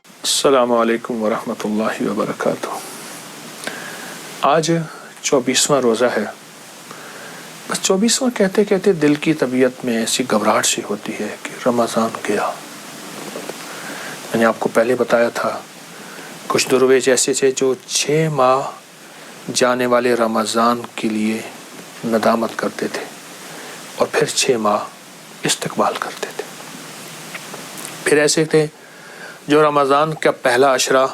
السلام علیکم ورحمۃ اللہ وبرکاتہ۔ آج 24واں روزہ ہے۔ بس 24واں کہتے کہتے دل کی طبیعت میں ایسی گھبراہٹ سی ہوتی ہے کہ رمضان گیا۔ میں نے آپ کو پہلے بتایا تھا کچھ درویش ایسے تھے جو 6 ماہ جانے والے رمضان کے لیے ندامت کرتے تھے اور پھر 6 ماہ استقبال کرتے تھے۔ پھر ایسے تھے جو رمضان کا پہلا عشرہ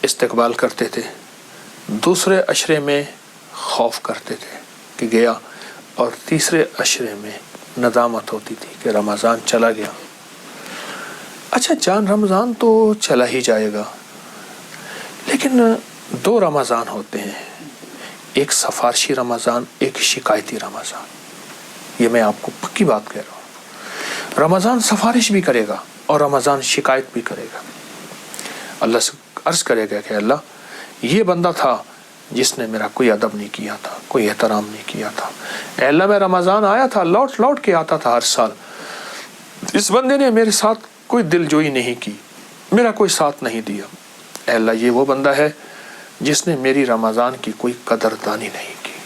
استقبال کرتے تھے، دوسرے عشرے میں خوف کرتے تھے کہ گیا، اور تیسرے عشرے میں ندامت ہوتی تھی کہ رمضان چلا گیا۔ اچھا جان رمضان تو چلا ہی جائے گا، لیکن 2 رمضان ہوتے ہیں، ایک سفارشی رمضان، ایک شکایتی رمضان۔ یہ میں آپ کو پکی بات کہہ رہا ہوں، رمضان سفارش بھی کرے گا اور رمضان شکایت بھی کرے گا۔ اللہ سے عرض کرے گا کہ اللہ یہ بندہ تھا جس نے میرا کوئی ادب نہیں کیا تھا، کوئی احترام نہیں کیا تھا۔ اے اللہ میں رمضان آیا تھا، لوٹ کے آتا تھا ہر سال، اس بندے نے میرے ساتھ کوئی دل جوئی نہیں کی، میرا کوئی ساتھ نہیں دیا۔ اے اللہ یہ وہ بندہ ہے جس نے میری رمضان کی کوئی قدردانی نہیں کی۔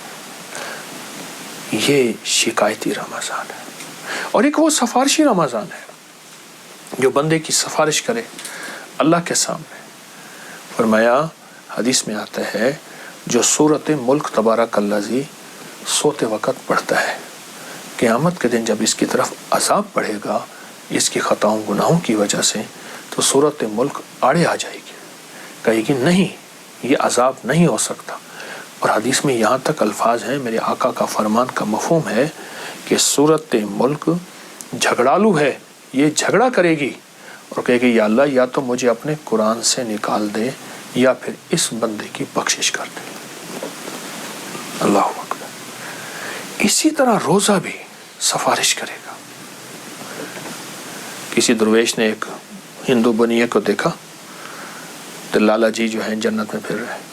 یہ شکایتی رمضان ہے۔ اور ایک وہ سفارشی رمضان ہے جو بندے کی سفارش کرے اللہ کے سامنے۔ فرمایا حدیث میں آتا ہے جو سورۃ ملک تبارک الذی سوتے وقت پڑھتا ہے، قیامت کے دن جب اس کی طرف عذاب پڑھے گا اس کی خطاؤں گناہوں کی وجہ سے، تو سورۃ ملک آڑے آ جائے گی، کہے گی نہیں یہ عذاب نہیں ہو سکتا۔ اور حدیث میں یہاں تک الفاظ ہیں، میرے آقا کا فرمان کا مفہوم ہے کہ سورۃ ملک جھگڑالو ہے، یہ جھگڑا کرے گی اور کہے گی یا اللہ یا تو مجھے اپنے قرآن سے نکال دے یا پھر اس بندے کی بخشش کر دے۔ اللہ اکبر۔ اسی طرح روزہ بھی سفارش کرے گا۔ کسی درویش نے ایک ہندو بنیے کو دیکھا تو لالا جی جو ہیں جنت میں پھر رہے ہیں۔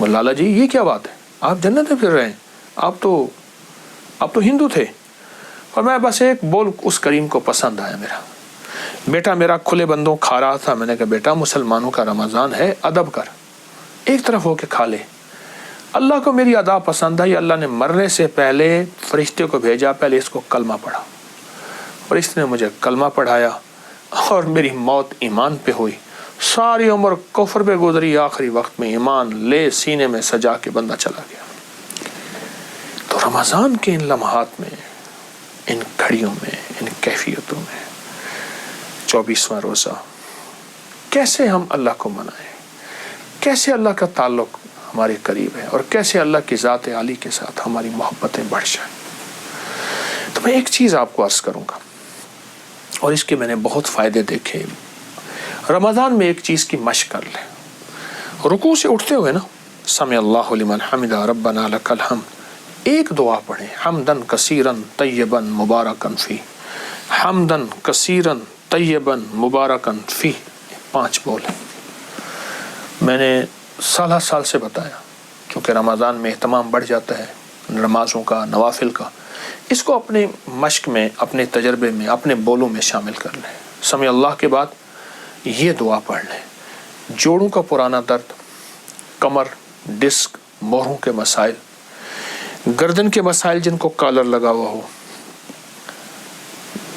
وہ لالا جی یہ کیا بات ہے، آپ جنت میں پھر رہے ہیں، آپ تو ہندو تھے۔ اور میں بس ایک بول اس کریم کو پسند آیا، میرا بیٹا میرا کھلے بندوں کھا رہا تھا، میں نے کہا بیٹا مسلمانوں کا رمضان ہے، ادب کر، ایک طرف ہو کے کھا لے۔ اللہ کو میری ادا پسند آئی، اللہ نے مرنے سے پہلے فرشتے کو بھیجا، پہلے اس کو کلمہ پڑھا، اور اس نے مجھے کلمہ پڑھایا اور میری موت ایمان پہ ہوئی۔ ساری عمر کفر پہ گزری، آخری وقت میں ایمان لے سینے میں سجا کے بندہ چلا گیا۔ تو رمضان کے ان لمحات میں، ان گھڑیوں میں، ان کیفیتوں میں 24واں روزہ کیسے ہم اللہ کو منائیں، کیسے اللہ کا تعلق ہمارے قریب ہے، اور کیسے اللہ کی ذات عالی کے ساتھ ہماری محبتیں بڑھ جائیں۔ تو میں ایک چیز آپ کو عرض کروں گا، اور اس کے میں نے بہت فائدے دیکھے۔ رمضان میں ایک چیز کی مشق کر لیں، رکوع سے اٹھتے ہوئے نا سمع اللہ لمن حمدہ ربنا لک الحمد، ایک دعا پڑھیں، حمدن کثیرن طیبن مبارکن فی، حمدن کثیرن طیبن مبارکن فی، 5 بول۔ میں نے سال سے بتایا، کیونکہ رمضان میں اہتمام بڑھ جاتا ہے نمازوں کا، نوافل کا، اس کو اپنے مشق میں، اپنے تجربے میں، اپنے بولوں میں شامل کر لیں۔ سمع اللہ کے بعد یہ دعا پڑھ لیں، جوڑوں کا پرانا درد، کمر، ڈسک، موروں کے مسائل، گردن کے مسائل جن کو کالر لگا ہوا ہو،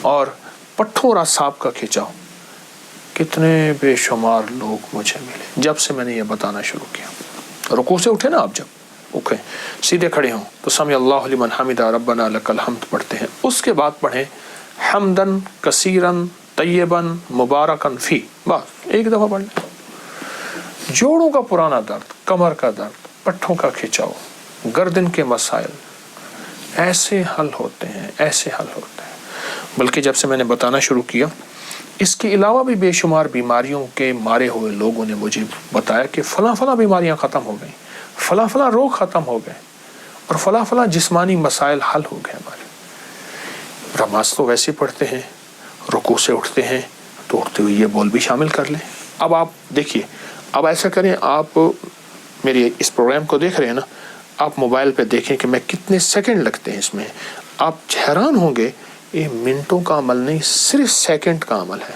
اور پٹھوں اور اعصاب کا کھینچاؤ۔ کتنے بے شمار لوگ مجھے ملے جب سے میں نے یہ بتانا شروع کیا۔ رکوع سے اٹھے نا آپ، جب اٹھیں سیدھے کھڑے ہوں تو سمع اللہ لمن حمدہ ربنا لک الحمد پڑھتے ہیں، اس کے بعد پڑھیں حمدن کثیرن طیبن مبارکن فی، بس ایک دفعہ پڑھ لیں۔ جوڑوں کا پرانا درد، کمر کا درد، پٹھوں کا کھینچاؤ، گردن کے مسائل، ایسے حل ہوتے ہیں، ایسے حل ہوتے ہیں۔ بلکہ جب سے میں نے بتانا شروع کیا، اس کے علاوہ بھی بے شمار بیماریوں کے مارے ہوئے لوگوں نے مجھے بتایا کہ فلاں بیماریاں ختم ہو گئیں، فلاں روگ ختم ہو گئے، اور فلاں جسمانی مسائل حل ہو گئے ہمارے۔ نماز تو ویسے پڑھتے ہیں، رکوع سے اٹھتے ہیں تو اٹھتے ہوئے یہ بول بھی شامل کر لیں۔ اب آپ دیکھیے، اب ایسا کریں، آپ میرے اس پروگرام کو دیکھ رہے ہیں نا، آپ موبائل پہ دیکھیں کہ میں کتنے سیکنڈ لگتے ہیں اس میں، آپ حیران ہوں گے، یہ منٹوں کا عمل نہیں، صرف سیکنڈ کا عمل ہے۔